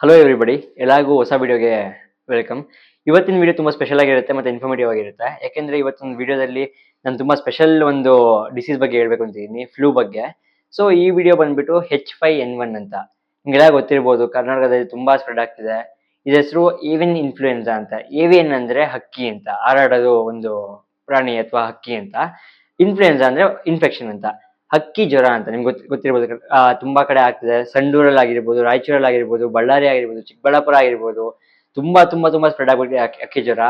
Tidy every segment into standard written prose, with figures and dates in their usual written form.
Hello everybody, ಎಲ್ಲರಿಗೂ ಹೊಸ ವಿಡಿಯೋಗೆ ವೆಲ್ಕಮ್. ಇವತ್ತಿನ ವಿಡಿಯೋ ತುಂಬಾ ಸ್ಪೆಷಲ್ ಆಗಿರುತ್ತೆ ಮತ್ತೆ ಇನ್ಫಾರ್ಮೇಟಿವ್ ಆಗಿರುತ್ತೆ. ಯಾಕೆಂದ್ರೆ ಇವತ್ತಿನ ವಿಡಿಯೋದಲ್ಲಿ ನಾನು ತುಂಬಾ ಸ್ಪೆಷಲ್ ಒಂದು ಡಿಸೀಸ್ ಬಗ್ಗೆ ಹೇಳ್ಬೇಕು ಅಂತಿದ್ದೀನಿ, ಫ್ಲೂ ಬಗ್ಗೆ. ಸೊ ಈ ವಿಡಿಯೋ ಬಂದ್ಬಿಟ್ಟು H5N1 ಅಂತ. ನಿಮ್ಗೆಲ್ಲ ಗೊತ್ತಿರ್ಬೋದು, ಕರ್ನಾಟಕದಲ್ಲಿ ತುಂಬಾ ಸ್ಪ್ರೆಡ್ ಆಗ್ತಿದೆ. ಇದ್ರ ಹೆಸರು ಏವಿಯನ್ ಇನ್ಫ್ಲೂಯೆನ್ಸಾ ಅಂತ. ಏವಿಯನ್ ಅಂದ್ರೆ ಹಕ್ಕಿ ಅಂತ, ಹಾರಾಡೋದು ಒಂದು ಪ್ರಾಣಿ ಅಥವಾ ಹಕ್ಕಿ ಅಂತ. ಇನ್ಫ್ಲೂಯೆನ್ಸಾ ಅಂದ್ರೆ ಇನ್ಫೆಕ್ಷನ್ ಅಂತ. ಹಕ್ಕಿ ಜ್ವರ ಅಂತ ನಿಮ್ಗೆ ಗೊತ್ತಿರ್ಬೋದು. ತುಂಬಾ ಕಡೆ ಆಗ್ತಿದೆ. ಸಂಡೂರಲ್ಲಿ ಆಗಿರ್ಬೋದು, ರಾಯಚೂರಲ್ಲಿ ಆಗಿರ್ಬೋದು, ಬಳ್ಳಾರಿ ಆಗಿರ್ಬೋದು, ಚಿಕ್ಕಬಳ್ಳಾಪುರ ಆಗಿರ್ಬೋದು. ತುಂಬಾ ತುಂಬಾ ತುಂಬಾ ಸ್ಪ್ರೆಡ್ ಆಗ್ಬಿಟ್ಟಿದೆ ಹಕ್ಕಿ ಜ್ವರ.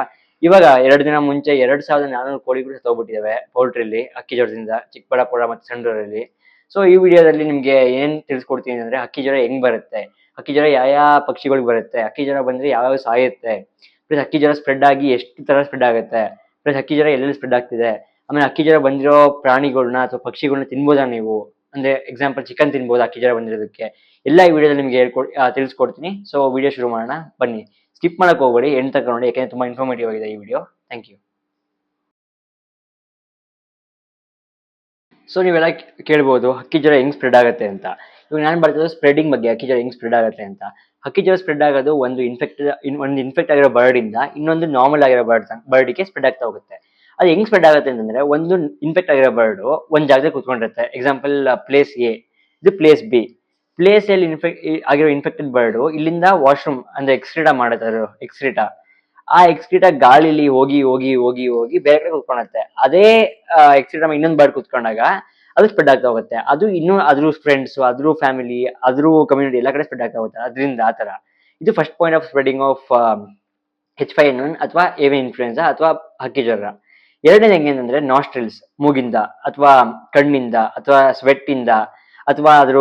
ಇವಾಗ 2 ದಿನ ಮುಂಚೆ 2400 ಕೋಳಿಗಳು ಸತ್ತೋಗ್ಬಿಟ್ಟಿದಾವೆ ಪೌಲ್ಟ್ರಿಲಿ ಹಕ್ಕಿ ಜ್ವರದಿಂದ, ಚಿಕ್ಕಬಳ್ಳಾಪುರ ಮತ್ತೆ ಸಂಡೂರಲ್ಲಿ. ಸೊ ಈ ವಿಡಿಯೋದಲ್ಲಿ ನಿಮ್ಗೆ ಏನ್ ತಿಳಿಸ್ಕೊಡ್ತೀನಿ ಅಂದ್ರೆ ಹಕ್ಕಿ ಜ್ವರ ಹೆಂಗ್ ಬರುತ್ತೆ, ಹಕ್ಕಿ ಜ್ವರ ಯಾವ ಪಕ್ಷಿಗಳಿಗೆ ಬರುತ್ತೆ, ಹಕ್ಕಿ ಜ್ವರ ಬಂದ್ರೆ ಯಾವ್ಯಾವ ಸಾಯುತ್ತೆ, ಪ್ಲಸ್ ಹಕ್ಕಿ ಜ್ವರ ಸ್ಪ್ರೆಡ್ ಆಗಿ ಎಷ್ಟು ತರ ಸ್ಪ್ರೆಡ್ ಆಗುತ್ತೆ, ಪ್ಲಸ್ ಹಕ್ಕಿ ಜ್ವರ ಎಲ್ಲೆಲ್ಲಿ ಸ್ಪ್ರೆಡ್ ಆಗ್ತಿದೆ. ಆಮೇಲೆ ಹಕ್ಕಿ ಜ್ವರ ಬಂದಿರೋ ಪ್ರಾಣಿಗಳನ್ನ ಅಥವಾ ಪಕ್ಷಿಗಳನ್ನ ತಿನ್ಬೋದಾ ನೀವು, ಅಂದ್ರೆ ಎಕ್ಸಾಂಪಲ್ ಚಿಕನ್ ತಿನ್ಬೋದು ಹಕ್ಕಿ ಜ್ವರ ಬಂದಿರೋದಕ್ಕೆ. ಎಲ್ಲ ಈ ವಿಡಿಯೋದಲ್ಲಿ ನಿಮ್ಗೆ ತಿಳಿಸ್ಕೊಡ್ತೀನಿ. ಸೊ ವಿಡಿಯೋ ಶುರು ಮಾಡೋಣ ಬನ್ನಿ. ಸ್ಕಿಪ್ ಮಾಡಕ್ ಹೋಗ್ಬೇಡಿ, ಎಂಡ್ ತನಕ ನೋಡಿ, ಯಾಕಂದ್ರೆ ತುಂಬಾ ಇನ್ಫಾರ್ಮೇಟಿವ್ ಆಗಿದೆ ಈ ವಿಡಿಯೋ. Thank you. ಸೊ ನೀವೆಲ್ಲ ಕೇಳ್ಬೋದು ಹಕ್ಕಿ ಜ್ವರ ಹೆಂಗ್ ಸ್ಪ್ರೆಡ್ ಆಗುತ್ತೆ ಅಂತ. ಇವಾಗ ನಾನು ಬರ್ತಿದ್ದು ಸ್ಪ್ರೆಡಿಂಗ್ ಬಗ್ಗೆ, ಹಕ್ಕಿ ಜ್ವರ ಹೆಂಗ್ ಸ್ಪ್ರೆಡ್ ಆಗುತ್ತೆ ಅಂತ. ಹಕ್ಕಿ ಜ್ವರ ಸ್ಪ್ರೆಡ್ ಆಗೋದು ಒಂದು ಇನ್ಫೆಕ್ಟ್ ಆಗಿರೋ ಬರ್ಡ್ ಇಂದ ಇನ್ನೊಂದು ನಾರ್ಮಲ್ ಆಗಿರೋ ಬರ್ಡ್ಗೆ ಸ್ಪ್ರೆಡ್ ಆಗ್ತಾ ಹೋಗುತ್ತೆ. ಅದು ಹೆಂಗ್ ಸ್ಪ್ರೆಡ್ ಆಗುತ್ತೆ ಅಂತಂದ್ರೆ, ಒಂದು ಇನ್ಫೆಕ್ಟ್ ಆಗಿರೋ ಬರ್ಡ್ ಒಂದ್ ಜಾಗದಲ್ಲಿ ಕುತ್ಕೊಂಡಿರುತ್ತೆ. ಎಕ್ಸಾಂಪಲ್ ಪ್ಲೇಸ್ ಎ, ಇದು ಪ್ಲೇಸ್ ಬಿ. ಪ್ಲೇಸ್ ಅಲ್ಲಿ ಆಗಿರೋ ಇನ್ಫೆಕ್ಟೆಡ್ ಬರ್ಡ್ ಇಲ್ಲಿಂದ ವಾಶ್ರೂಮ್ ಅಂದ್ರೆ ಎಕ್ಸ್ಕ್ರೀಟಾ ಮಾಡುತ್ತೆ. ಎಕ್ಸ್ಕ್ರೀಟಾ ಆ ಎಕ್ಸ್ಕ್ರೀಟಾ ಗಾಳಿಲಿ ಹೋಗಿ ಹೋಗಿ ಹೋಗಿ ಹೋಗಿ ಬೇರೆ ಕಡೆ ಕುತ್ಕೊಳತ್ತೆ. ಅದೇ ಎಕ್ಸ್ಕ್ರೀಟಾ ಇನ್ನೊಂದು ಬರ್ಡ್ ಕುತ್ಕೊಂಡಾಗ ಅದು ಸ್ಪ್ರೆಡ್ ಆಗ್ತಾ ಹೋಗುತ್ತೆ. ಅದು ಇನ್ನೂ ಅದ್ರ ಫ್ರೆಂಡ್ಸ್, ಅದ್ರ ಫ್ಯಾಮಿಲಿ, ಅದ್ರ ಕಮ್ಯುನಿಟಿ ಎಲ್ಲ ಕಡೆ ಸ್ಪ್ರೆಡ್ ಆಗ್ತಾ ಹೋಗುತ್ತೆ. ಅದರಿಂದ ಆ ತರ ಇದು first point of spreading of H5N1 ಅಥವಾ ಏವಿಯನ್ ಇನ್ಫ್ಲೂಯೆನ್ಸಾ ಅಥವಾ ಹಕ್ಕಿ ಜ್ವರ. ಎರಡನೇದು ಹೆಂಗೇನಂದ್ರೆ ನಾಸ್ಟ್ರಿಲ್ಸ್, ಮೂಗಿಂದ ಅಥವಾ ಕಣ್ಣಿಂದ ಅಥವಾ ಸ್ವೆಟ್ ಇಂದ ಅಥವಾ ಅದ್ರ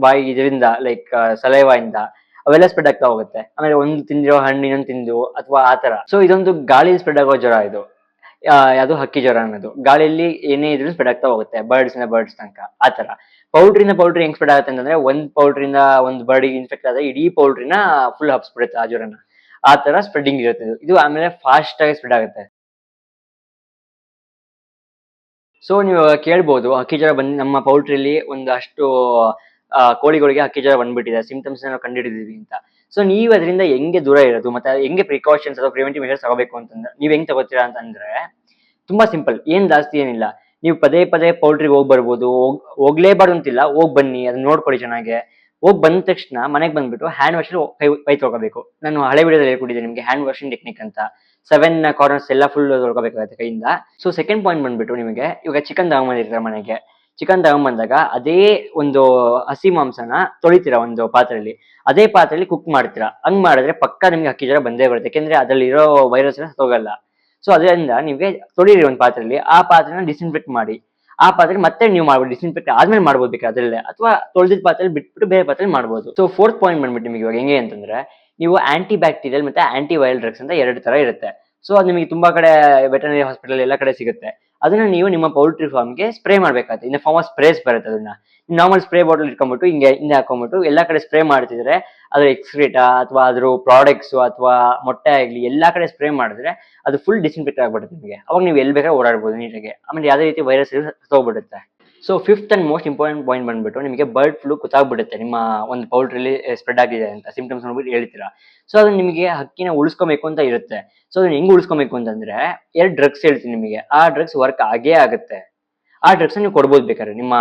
ಬಾಯಿ ಇದರಿಂದ ಲೈಕ್ ಸಲೈವಾ ಇಂದ ಅವೆಲ್ಲ ಸ್ಪ್ರೆಡ್ ಆಗ್ತಾ ಹೋಗುತ್ತೆ. ಆಮೇಲೆ ಒಂದು ತಿಂದಿರೋ ಹಣ್ಣು ಇನ್ನೊಂದು ತಿಂದು ಅಥವಾ ಆತರ. ಸೊ ಇದೊಂದು ಗಾಳಿ ಸ್ಪ್ರೆಡ್ ಆಗೋ ಜ್ವರ ಇದು. ಯಾವುದು ಹಕ್ಕಿ ಜ್ವರ ಅನ್ನೋದು ಗಾಳಿಯಲ್ಲಿ ಏನೇ ಇದ್ರೂ ಸ್ಪ್ರೆಡ್ ಆಗ್ತಾ ಹೋಗುತ್ತೆ, ಬರ್ಡ್ಸ್ ತನಕ ಆತರ. ಪೌಲ್ಟ್ರಿ ಹೆಂಗ್ ಸ್ಪ್ರೆಡ್ ಆಗುತ್ತೆ ಅಂತಂದ್ರೆ, ಒಂದ್ ಪೌಲ್ಟ್ರಿಂದ ಒಂದ್ ಬರ್ಡ್ ಇನ್ಫೆಕ್ಟ್ ಆದ್ರೆ ಇಡೀ ಪೌಲ್ಟ್ರಿನ ಫುಲ್ ಹಬ್ಸ್ಬಿಡುತ್ತೆ ಆ ಜ್ವರನ. ಆ ತರ ಸ್ಪ್ರೆಡಿಂಗ್ ಇರುತ್ತೆ ಇದು. ಆಮೇಲೆ ಫಾಸ್ಟ್ ಆಗಿ ಸ್ಪ್ರೆಡ್ ಆಗುತ್ತೆ. ಸೊ ನೀವು ಕೇಳ್ಬೋದು ಹಕ್ಕಿ ಜ್ವರ ಬಂದು ನಮ್ಮ ಪೌಲ್ಟ್ರಿಲಿ ಒಂದಷ್ಟು ಕೋಳಿಗಳಿಗೆ ಹಕ್ಕಿ ಜ್ವರ ಬಂದ್ಬಿಟ್ಟಿದೆ, ಸಿಂಪ್ಟಮ್ಸ್ ನಾವು ಕಂಡುಹಿಡಿದೀವಿ ಅಂತ. ಸೊ ನೀವು ಅದರಿಂದ ಹೆಂಗೆ ದೂರ ಇರೋದು ಮತ್ತೆ ಹೆಂಗೆ ಪ್ರಿಕಾಷನ್ಸ್ ಅಥವಾ ಪ್ರಿವೆಂಟಿವ್ ಮೆಷರ್ಸ್ ತಗೋಬೇಕು ಅಂತಂದ್ರೆ ನೀವ್ ಹೆಂಗ್ ತಗೋತೀರಾ ಅಂತಂದ್ರೆ, ತುಂಬಾ ಸಿಂಪಲ್, ಏನ್ ಜಾಸ್ತಿ ಏನಿಲ್ಲ. ನೀವು ಪದೇ ಪದೇ ಪೌಲ್ಟ್ರಿಗೆ ಹೋಗಿ ಬರ್ಬೋದು, ಹೋಗ್ಲೇಬಾರ್ದು ಅಂತಿಲ್ಲ, ಹೋಗ್ ಬನ್ನಿ, ಅದನ್ನ ನೋಡ್ಕೊಳ್ಳಿ ಚೆನ್ನಾಗೆ. ಹೋಗ್ ಬಂದ ತಕ್ಷಣ ಮನೆಗೆ ಬಂದ್ಬಿಟ್ಟು ಹ್ಯಾಂಡ್ ವಾಶ್ ಕೈ ತೊಳ್ಕೋಬೇಕು. ನಾನು ಹಳೆ ವಿಡಿಯೋದಲ್ಲಿ ಹೇಳ್ಕೊಟ್ಟಿದ್ದೀನಿ ನಿಮ್ಗೆ ಹ್ಯಾಂಡ್ ವಾಷಿಂಗ್ ಟೆಕ್ನಿಕ್ ಅಂತ. 7 ಕಾರ್ನರ್ಸ್ ಎಲ್ಲ ಫುಲ್ ತೊಳ್ಕೋಬೇಕಾಗುತ್ತೆ ಕೈಯಿಂದ. ಸೊ ಸೆಕೆಂಡ್ ಪಾಯಿಂಟ್ ಬಂದ್ಬಿಟ್ಟು, ನಿಮಗೆ ಇವಾಗ ಚಿಕನ್ ತಗೊಂಬಂದಿರ್ತಾರೆ ಮನೆಗೆ. ಚಿಕನ್ ತಗೊಂಬಂದಾಗ ಅದೇ ಒಂದು ಹಸಿ ಮಾಂಸನ ತೊಳಿತೀರಾ ಒಂದು ಪಾತ್ರೆಯಲ್ಲಿ, ಅದೇ ಪಾತ್ರೆಯಲ್ಲಿ ಕುಕ್ ಮಾಡ್ತೀರಾ. ಹಂಗ್ ಮಾಡಿದ್ರೆ ಪಕ್ಕ ನಿಮ್ಗೆ ಹಕ್ಕಿ ಜ್ವರ ಬಂದೇ ಬರುತ್ತೆ, ಯಾಕೆಂದ್ರೆ ಅದ್ರಲ್ಲಿರೋ ವೈರಸ್ ಹೋಗಲ್ಲ. ಸೊ ಅದರಿಂದ ನಿಮ್ಗೆ ತೊಳಿರಿ ಒಂದು ಪಾತ್ರೆಯಲ್ಲಿ, ಆ ಪಾತ್ರೆನ ಡಿಸ್ಇನ್ಫೆಕ್ಟ್ ಮಾಡಿ. ಆ ಪಾತ್ರೆ ಮತ್ತೆ ನೀವು ಮಾಡ್ಬೋದು, ಡಿಸ್ಇನ್ಫೆಕ್ಟ್ ಆದ್ಮೇಲೆ ಮಾಡ್ಬೋದು ಬೇಕಾದ್ರೆ ಅದ್ರಲ್ಲೇ, ಅಥವಾ ತೊಳೆದಿದ್ದ ಪಾತ್ರೆಯಲ್ಲಿ ಬಿಟ್ಬಿಟ್ಟು ಬೇರೆ ಪಾತ್ರೆಯಲ್ಲಿ ಮಾಡ್ಬೋದು. ಸೊ ಫೋರ್ತ್ ಪಾಯಿಂಟ್ ಬಂದ್ಬಿಟ್ಟು ನಿಮಗೆ ಇವಾಗ ಹೆಂಗೆ ಅಂತಂದ್ರೆ, ನೀವು ಆಂಟಿ ಬ್ಯಾಕ್ಟೀರಿಯಲ್ ಮತ್ತೆ ಆಂಟಿ ವೈರಲ್ ಡ್ರಗ್ಸ್ ಅಂತ 2 ತರ ಇರುತ್ತೆ. ಸೊ ಅದು ನಿಮಗೆ ತುಂಬಾ ಕಡೆ ವೆಟರ್ನರಿ ಹಾಸ್ಪಿಟಲ್ ಎಲ್ಲ ಕಡೆ ಸಿಗುತ್ತೆ. ಅದನ್ನ ನೀವು ನಿಮ್ಮ ಪೌಲ್ಟ್ರಿ ಫಾರ್ಮ್ಗೆ ಸ್ಪ್ರೇ ಮಾಡ್ಬೇಕಾಗುತ್ತೆ. ಇನ್ ಫಾರ್ಮ್ ಆಫ್ ಸ್ಪ್ರೇಸ್ ಬರುತ್ತೆ. ಅದನ್ನ ನಾರ್ಮಲ್ ಸ್ಪ್ರೇ ಬಾಟಲ್ ಇಟ್ಕೊಂಡ್ಬಿಟ್ಟು ಹಿಂದೆ ಹಾಕೊಂಡ್ಬಿಟ್ಟು ಎಲ್ಲಾ ಕಡೆ ಸ್ಪ್ರೇ ಮಾಡ್ತಿದ್ರೆ, ಅದ್ರ ಎಕ್ಸ್ಕ್ರೀಟಾ ಅಥವಾ ಅದ್ರ ಪ್ರಾಡಕ್ಟ್ಸ್ ಅಥವಾ ಮೊಟ್ಟೆ ಆಗ್ಲಿ ಎಲ್ಲಾ ಕಡೆ ಸ್ಪ್ರೇ ಮಾಡಿದ್ರೆ ಅದು ಫುಲ್ ಡಿಸ್ಇನ್ಫೆಕ್ಟ್ ಆಗ್ಬಿಡುತ್ತೆ ನಿಮಗೆ. ಅವಾಗ ನೀವು ಎಲ್ಲಿ ಬೇಕಾದ್ರೆ ಓಡಾಡ್ಬೋದು ನೀಟಾಗಿ. ಆಮೇಲೆ ಯಾವುದೇ ರೀತಿ ವೈರಸ್ ಹೋಗ್ಬಿಡುತ್ತೆ. So fifth and most important point ಬಂದ್ಬಿಟ್ಟು, ನಿಮಗೆ ಬರ್ಡ್ ಫ್ಲೂ ಗೊತ್ತಾಗ್ಬಿಡುತ್ತೆ ನಿಮ್ಮ ಒಂದು ಪೌಲ್ಟ್ರಿಲಿ ಸ್ಪ್ರೆಡ್ ಆಗಿದೆ ಅಂತ, ಸಿಂಪ್ಟಮ್ಸ್ ನೋಡ್ಬಿಟ್ಟು ಹೇಳ್ತೀರಾ. ಸೊ ಅದು ನಿಮಗೆ ಹಕ್ಕಿನ ಉಳಿಸ್ಕೊಬೇಕು ಅಂತ ಇರುತ್ತೆ. ಸೊ ಅದನ್ನ ಹೆಂಗ್ ಉಳಿಸ್ಕೊಬೇಕು ಅಂತಂದ್ರೆ, 2 ಡ್ರಗ್ಸ್ ಹೇಳ್ತೀನಿ ನಿಮಗೆ. ಆ ಡ್ರಗ್ಸ್ ವರ್ಕ್ ಆಗೇ ಆಗುತ್ತೆ. ಆ ಡ್ರಗ್ಸ್ ನೀವು ಕೊಡ್ಬೋದು ಬೇಕಾದ್ರೆ ನಿಮ್ಮ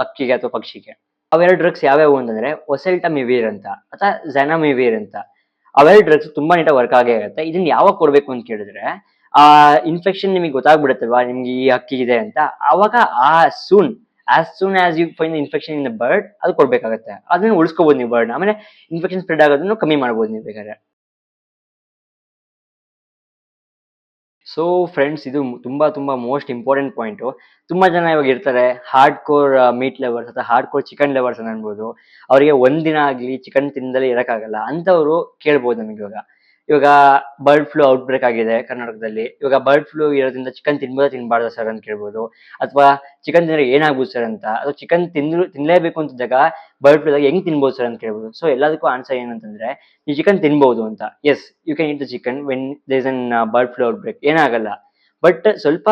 ಹಕ್ಕಿಗೆ ಅಥವಾ ಪಕ್ಷಿಗೆ. ಅವೆರಡು ಡ್ರಗ್ಸ್ ಯಾವ್ಯಾವು ಅಂತಂದ್ರೆ, ಒಸೆಲ್ಟಮಿವಿರ್ ಅಂತ ಅಥವಾ ಝೆನಮಿವಿರ್ ಅಂತ. ಅವೆರಡು ಡ್ರಗ್ಸ್ ತುಂಬಾ ನೀಟಾಗಿ ವರ್ಕ್ ಆಗೇ ಆಗುತ್ತೆ. ಇದನ್ನ ಯಾವಾಗ ಕೊಡ್ಬೇಕು ಅಂತ ಕೇಳಿದ್ರೆ, ಆ ಇನ್ಫೆಕ್ಷನ್ ನಿಮಗೆ ಗೊತ್ತಾಗ್ಬಿಡುತ್ತಲ್ವಾ ನಿಮ್ಗೆ ಈ ಹಕ್ಕಿ ಇದೆ ಅಂತ, ಅವಾಗ as soon as you find infection in the bird ಅದು ಕೊಡ್ಬೇಕಾಗತ್ತೆ. ಅದನ್ನ ಉಳಿಸ್ಕೋಬಹುದು ನೀವು ಬರ್ಡ್. ಆಮೇಲೆ ಇನ್ಫೆಕ್ಷನ್ ಸ್ಪ್ರೆಡ್ ಆಗೋದನ್ನು ಕಮ್ಮಿ ಮಾಡ್ಬೋದು ನೀವು ಬೇಕಾದ್ರೆ. ಸೊ ಫ್ರೆಂಡ್ಸ್, ಇದು ತುಂಬಾ ತುಂಬಾ ಮೋಸ್ಟ್ ಇಂಪಾರ್ಟೆಂಟ್ ಪಾಯಿಂಟ್. ತುಂಬಾ ಜನ ಇವಾಗ ಇರ್ತಾರೆ ಹಾರ್ಡ್ ಕೋರ್ ಮೀಟ್ ಲೆವರ್ಸ್ ಅಥವಾ ಹಾರ್ಡ್ ಕೋರ್ ಚಿಕನ್ ಲೆವರ್ಸ್ ಅನ್ಬೋದು. ಅವರಿಗೆ ಒಂದಿನ ಆಗ್ಲಿ ಚಿಕನ್ ತಿಂದಲೇ ಇರಕ್ಕಾಗಲ್ಲ ಅಂತವ್ರು ಕೇಳ್ಬೋದು ನಮಗೆ. ಇವಾಗ ಬರ್ಡ್ ಫ್ಲೂ ಔಟ್ ಬ್ರೇಕ್ ಆಗಿದೆ ಕರ್ನಾಟಕದಲ್ಲಿ. ಇವಾಗ ಬರ್ಡ್ ಫ್ಲೂ ಇರೋದ್ರಿಂದ ಚಿಕನ್ ತಿನ್ಬೋದಾ ತಿನ್ಬಾರ್ದ ಸರ್ ಅಂತ ಕೇಳ್ಬೋದು. ಅಥವಾ ಚಿಕನ್ ತಿಂದ್ರೆ ಏನಾಗ್ಬೋದು ಸರ್ ಅಂತ, ಅಥವಾ ಚಿಕನ್ ತಿನ್ಲೇಬೇಕು ಅಂತಿದ್ದಾಗ ಬರ್ಡ್ ಫ್ಲೂ ಹೆಂಗ್ ತಿನ್ಬೋದು ಸರ್ ಅಂತ ಕೇಳ್ಬೋದು. ಸೊ ಎಲ್ಲದಕ್ಕೂ ಆನ್ಸರ್ ಏನಂತಂದ್ರೆ, ನೀವು ಚಿಕನ್ ತಿನ್ಬಹುದು ಅಂತ. Yes, you can eat the chicken when there is an bird flu outbreak, ಏನಾಗಲ್ಲ. ಬಟ್ ಸ್ವಲ್ಪ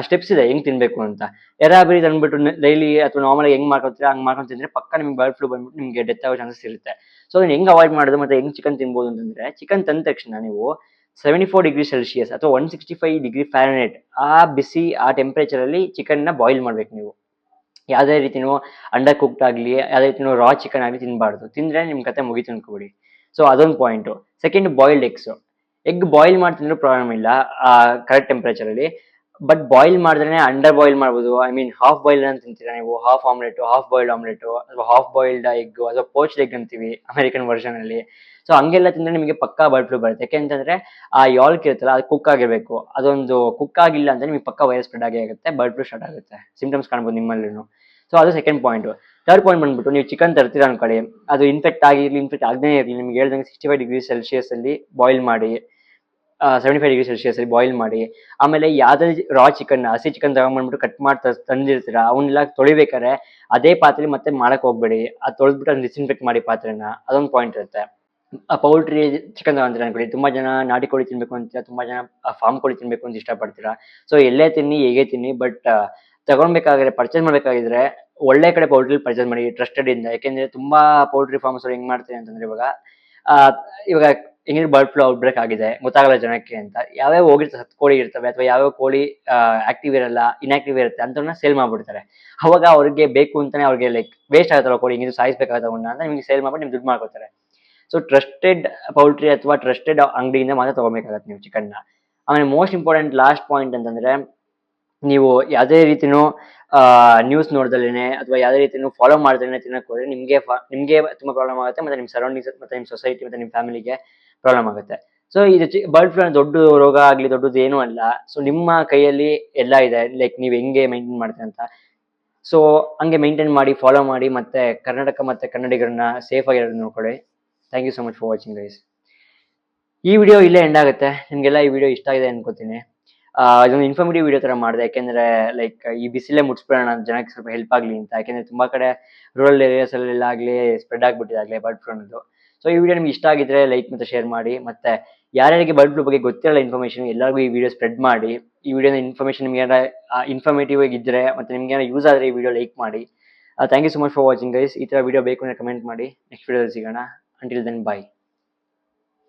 ಸ್ಟೆಪ್ಸ್ ಇದೆ ಹೆಂಗ್ ತಿನ್ಬೇಕು ಅಂತ. ಎರಾಬಿರಿ ಅಂದ್ಬಿಟ್ಟು ಡೈಲಿ ಅಥವಾ ನಾರ್ಮಲ್ ಹೆಂಗ್ ಮಾಡ್ಕೊತೀರಾ ಹಂಗ್ ಮಾಡ್ಕೊಂಡು ತಿಂದ್ರೆ ಪಕ್ಕ ನಿಮ್ಗೆ ಬರ್ಡ್ ಫ್ಲೂ ಬಂದ್ಬಿಟ್ಟು ನಿಮ್ಗೆ ಡೆತ್ ಆಗೋ ಚಾನ್ಸಸ್ ಇರುತ್ತೆ. ಸೊ ಅದನ್ನ ಹೆಂಗ್ ಅವಾಯ್ಡ್ ಮಾಡೋದು ಮತ್ತೆ ಹೆಂಗ್ ಚಿಕನ್ ತಿನ್ಬೋದು ಅಂತಂದ್ರೆ, ಚಿಕನ್ ತಂದ ತಕ್ಷಣ ನೀವು 74 ಡಿಗ್ರಿ ಸೆಲ್ಸಿಯಸ್ ಅಥವಾ 165 ಡಿಗ್ರಿ ಫ್ಯಾರನೈಟ್ ಆ ಬಿಸಿ ಆ ಟೆಂಪರೇಚರ್ ಅಲ್ಲಿ ಚಿಕನ್ ನ ಬಾಯ್ಲ್ ಮಾಡ್ಬೇಕು ನೀವು. ಯಾವ್ದೇ ರೀತಿನೂ ಅಂಡರ್ ಕುಕ್ಡ್ ಆಗ್ಲಿ, ಯಾವ್ದೇ ರೀತಿನೂ ರಾ ಚಿಕನ್ ಆಗ್ಲಿ ತಿನ್ಬಾರ್ದು. ತಿಂದ್ರೆ ನಿಮ್ ಕತೆ ಮುಗೀತು ಅನ್ಕೋಬಿಡಿ. ಸೊ ಅದೊಂದು point. Second, boiled eggs. Egg boil ಮಾಡಿ ತಿಂದ್ರೂ ಪ್ರಾಬ್ಲಮ್ ಇಲ್ಲ ಕರೆಕ್ಟ್ ಟೆಂಪರೇಚರ್ ಅಲ್ಲಿ. ಬಟ್ ಬಾಯ್ಲ್ ಮಾಡಿದ್ರೆ ಅಂಡರ್ ಬಾಯ್ಲ್ ಮಾಡ್ಬೋದು. ಐ ಮೀನ್ ಹಾಫ್ ಬಾಯ್ಲ್ ಅಂತ ತಿಂತೀರಾ ನೀವು, half omelette, half boiled omelette ಅಥವಾ ಹಾಫ್ ಬಾಯ್ಲ್ಡ್ ಎಗ್ ಅಥವಾ ಪೋಚ್ಡ್ ಎಗ್ ಅಂತೀವಿ ಅಮೆರಿಕನ್ ವರ್ಷನ್ ಅಲ್ಲಿ. ಸೊ ಹಂಗೆಲ್ಲ ತಿಂದ್ರೆ ನಿಮಗೆ ಪಕ್ಕಾ ಬರ್ಡ್ ಫ್ಲೂ ಬರುತ್ತೆ. ಯಾಕೆಂತಂದ್ರೆ ಆ ಯಾಲ್ಕ್ ಇರುತ್ತಲ್ಲ ಅದು ಕುಕ್ ಆಗಿರ್ಬೇಕು. ಅದೊಂದು ಕುಕ್ ಆಗಿಲ್ಲ ಅಂದ್ರೆ ನಿಮಗೆ ಪಕ್ಕ ವೈರಸ್ ಸ್ಪ್ರೆಡ್ ಆಗೇ ಆಗುತ್ತೆ, ಬರ್ಡ್ ಫ್ಲೂ ಸ್ಟಾರ್ಟ್ ಆಗುತ್ತೆ. ಸಿಂಪ್ಟಮ್ಸ್ ಕಾಣ್ಬೋದು ನಿಮ್ಮಲ್ಲೂ. ಸೊ ಅದು ಸೆಕೆಂಡ್ ಪಾಯಿಂಟ್. ಥರ್ಡ್ ಪಾಯಿಂಟ್ ಬಂದ್ಬಿಟ್ಟು, ನೀವು ಚಿಕನ್ ತರ್ತೀರಾ ಅನ್ಕೊಳ್ಳಿ, ಅದು ಇನ್ಫೆಕ್ಟ್ ಆಗಿರ್ಲಿ ಇನ್ಫೆಕ್ಟ್ ಆಗದೇ ಇರಲಿ, ನಿಮ್ಗೆ ಹೇಳ್ದಂಗೆ 65 ಡಿಗ್ರಿ ಸೆಲ್ಸಿಯಸ್ ಅಲ್ಲಿ ಬಾಯ್ಲ್ ಮಾಡಿ, 75 ಡಿಗ್ರಿ ಸೆಲ್ಸಿಯಸ್ ಅಲ್ಲಿ ಬಾಯ್ಲ್ ಮಾಡಿ, ಆಮೇಲೆ ಯಾವ್ದೇ ರಾ ಚಿಕನ್ ಹಸಿ ಚಿಕನ್ ತಗೊಂಡ್ಬಂದ್ಬಿಟ್ಟು ಕಟ್ ಮಾಡಿ ತಂದಿರ್ತೀರಾ ಅವನ್ನೆಲ್ಲ ತೊಳಿಬೇಕಾರೆ ಅದೇ ಪಾತ್ರೆ ಮತ್ತೆ ಮಾಡಕ್ ಹೋಗ್ಬೇಡಿ. ಅದು ತೊಳೆದ್ಬಿಟ್ಟು ಅದನ್ನ ಡಿಸ್ಇನ್ಫೆಕ್ಟ್ ಮಾಡಿ ಪಾತ್ರೆನ. ಅದೊಂದು ಪಾಯಿಂಟ್ ಇರುತ್ತೆ. ಪೌಲ್ಟ್ರಿ ಚಿಕನ್ ತಗೊಂತೀರಾ ಅನ್ಕೊಳ್ಳಿ, ತುಂಬಾ ಜನ ನಾಟಿ ಕೋಳಿ ತಿನ್ಬೇಕು ಅಂತೀರಾ, ತುಂಬಾ ಜನ ಫಾರ್ಮ್ ಕೋಳಿ ತಿನ್ಬೇಕು ಅಂತ ಇಷ್ಟಪಡ್ತೀರಾ. ಸೊ ಎಲ್ಲೇ ತಿನ್ನಿ ಹೇಗೆ ತಿನ್ನಿ, ಬಟ್ ತಗೊಳ್ಬೇಕಾದ್ರೆ ಪರ್ಚೇಸ್ ಮಾಡ್ಬೇಕಾಗಿದ್ರೆ ಒಳ್ಳೆ ಕಡೆ ಪೌಲ್ಟ್ರಿ ಪರ್ಚೇಸ್ ಮಾಡಿ, ಟ್ರಸ್ಟೆಡ್ ಇಂದ. ಯಾಕೆಂದ್ರೆ ತುಂಬಾ ಪೌಲ್ಟ್ರಿ ಫಾರ್ಮ್ಸ್ ಹೆಂಗ್ ಮಾಡ್ತಾರೆ ಅಂತಂದ್ರೆ, ಆ, ಇವಾಗ ಹೆಂಗಿದ್ರೆ ಬರ್ಡ್ ಫ್ಲೂ ಔಟ್ಬ್ರೇಕ್ ಆಗಿದೆ ಗೊತ್ತಾಗಲ್ಲ ಜನಕ್ಕೆ ಅಂತ ಯಾವ್ಯಾವ ಹೋಗಿರ್ತವೆ, ಸತ್ ಕೋಳಿ ಇರ್ತವೆ ಅಥವಾ ಯಾವ್ಯಾವ ಕೋಳಿ ಆಕ್ಟಿವ್ ಇರಲ್ಲ, ಇನ್ಆಕ್ಟಿವ್ ಇರುತ್ತೆ ಅಂತವನ್ನ ಸೇಲ್ ಮಾಡ್ಬಿಡ್ತಾರೆ. ಅವಾಗ ಅವ್ರಿಗೆ ಬೇಕು ಅಂತಾನೆ ಅವ್ರಿಗೆ ಲೈಕ್ ವೇಸ್ಟ್ ಆಗುತ್ತಲ್ಲ ಕೋಳಿ, ಹಿಂಗಿದ್ರು ಸಾಯಿಸ್ಬೇಕಾಗತ್ತ ಅವನ್ನ ಅಂತ ನಿಮ್ಗೆ ಸೇಲ್ ಮಾಡ್ಬಿಟ್ಟು ನಿಮ್ಗೆ ದುಡ್ಡು ಮಾಡ್ಕೋತಾರೆ. ಸೊ ಟ್ರಸ್ಟೆಡ್ ಪೌಲ್ಟ್ರಿ ಅಥವಾ ಟ್ರಸ್ಟೆಡ್ ಅಂಗಡಿಯಿಂದ ಮಾತ್ರ ತಗೋಬೇಕಾಗತ್ತೆ ನೀವು ಚಿಕನ್ನ. ಆಮೇಲೆ ಮೋಸ್ಟ್ ಇಂಪಾರ್ಟೆಂಟ್ ಲಾಸ್ಟ್ ಪಾಯಿಂಟ್ ಅಂತಂದ್ರೆ, ನೀವು ಯಾವುದೇ ರೀತಿನೂ ನ್ಯೂಸ್ ನೋಡ್ದಲೇನೆ ಅಥವಾ ಯಾವುದೇ ರೀತಿನೂ ಫಾಲೋ ಮಾಡ್ದೇನೆ ತಿನ್ನಕ್ ಹೋದ್ರೆ ನಿಮ್ಗೆ ತುಂಬಾ ಪ್ರಾಬ್ಲಮ್ ಆಗುತ್ತೆ, ಮತ್ತೆ ನಿಮ್ ಸರೌಂಡಿಂಗ್ಸ್ ಮತ್ತೆ ನಿಮ್ ಸೊಸೈಟಿ ಮತ್ತೆ ನಿಮ್ ಫ್ಯಾಮಿಲಿಗೆ ಪ್ರಾಬ್ಲಮ್ ಆಗುತ್ತೆ. ಸೊ ಇದು ಬರ್ಡ್ ಫ್ಲೂ ದೊಡ್ಡ ರೋಗ ಆಗ್ಲಿ ದೊಡ್ಡದು ಏನೂ ಅಲ್ಲ. ಸೊ ನಿಮ್ಮ ಕೈಯಲ್ಲಿ ಎಲ್ಲ ಇದೆ, ಲೈಕ್ ನೀವು ಹೆಂಗೆ ಮೈಂಟೈನ್ ಮಾಡ್ತೀರಿ ಅಂತ. ಸೊ ಹಂಗೆ ಮೈಂಟೈನ್ ಮಾಡಿ, ಫಾಲೋ ಮಾಡಿ, ಮತ್ತೆ ಕರ್ನಾಟಕ ಮತ್ತೆ ಕನ್ನಡಿಗರನ್ನ ಸೇಫ್ ಆಗಿರೋದು ನೋಡ್ಕೊಳ್ಳಿ. Thank you so much for watching guys. ಈ ವಿಡಿಯೋ ಇಲ್ಲೇ ಎಂಡ್ ಆಗುತ್ತೆ. ನಿಮ್ಗೆಲ್ಲ ಈ ವಿಡಿಯೋ ಇಷ್ಟ ಆಗಿದೆ ಅನ್ಕೋತೀನಿ. ಇದೊಂದು ಇನ್ಫಾರ್ಮೇಟಿವ್ ವಿಡಿಯೋ ತರ ಮಾಡಿದೆ, ಯಾಕೆಂದ್ರೆ ಲೈಕ್ ಈ ಬಿಸಿಲೇ ಮುಟ್ಸ್ಬಿಡೋಣ ಜನಕ್ಕೆ ಸ್ವಲ್ಪ ಹೆಲ್ಪ್ ಆಗ್ಲಿ ಅಂತ. ಯಾಕೆಂದ್ರೆ ತುಂಬಾ ಕಡೆ ರೂರಲ್ ಏರಿಯಾಸ್ ಅಲ್ಲೆಲ್ಲ ಆಗ್ಲಿ ಸ್ಪ್ರೆಡ್ ಆಗ್ಬಿಟ್ಟಿದೆ ಆಗ್ಲೇ ಬರ್ಡ್ ಫ್ಲೂ ಅನ್ನೋದು. ಸೊ ಈ ವಿಡಿಯೋ ನಿಮ್ಗೆ ಇಷ್ಟ ಆಗಿದ್ರೆ ಲೈಕ್ ಮತ್ತೆ ಶೇರ್ ಮಾಡಿ, ಮತ್ತೆ ಯಾರ್ಯಾರಿಗೆ ಬರ್ಡ್ ಫ್ಲೂ ಬಗ್ಗೆ ಗೊತ್ತಿರಲ್ಲ ಇನ್ಫಾರ್ಮೇಶನ್ ಎಲ್ಲರಿಗೂ ಈ ವಿಡಿಯೋ ಸ್ಪ್ರೆಡ್ ಮಾಡಿ. ಈ ವಿಡಿಯೋದ ಇನ್ಫಾರ್ಮೇಶನ್ ನಿಮ್ಗೆ ಏನಾರ ಇನ್ಫಾರ್ಮೇಟಿವ್ ಆಗಿದ್ರೆ ಮತ್ತೆ ನಿಮ್ಗೆ ಏನಾರ ಯೂಸ್ ಆದ್ರೆ ಈ ವಿಡಿಯೋ ಲೈಕ್ ಮಾಡಿ. Thank you so much for watching guys. ಈ ತರ ವಿಡಿಯೋ ಬೇಕು ಅಂದ್ರೆ ಕಮೆಂಟ್ ಮಾಡಿ. ನೆಕ್ಸ್ಟ್ ವಿಡಿಯೋದಲ್ಲಿ ಸಿಗೋಣ. ಅಂಟಿಲ್ ದೆನ್ ಬಾಯ್.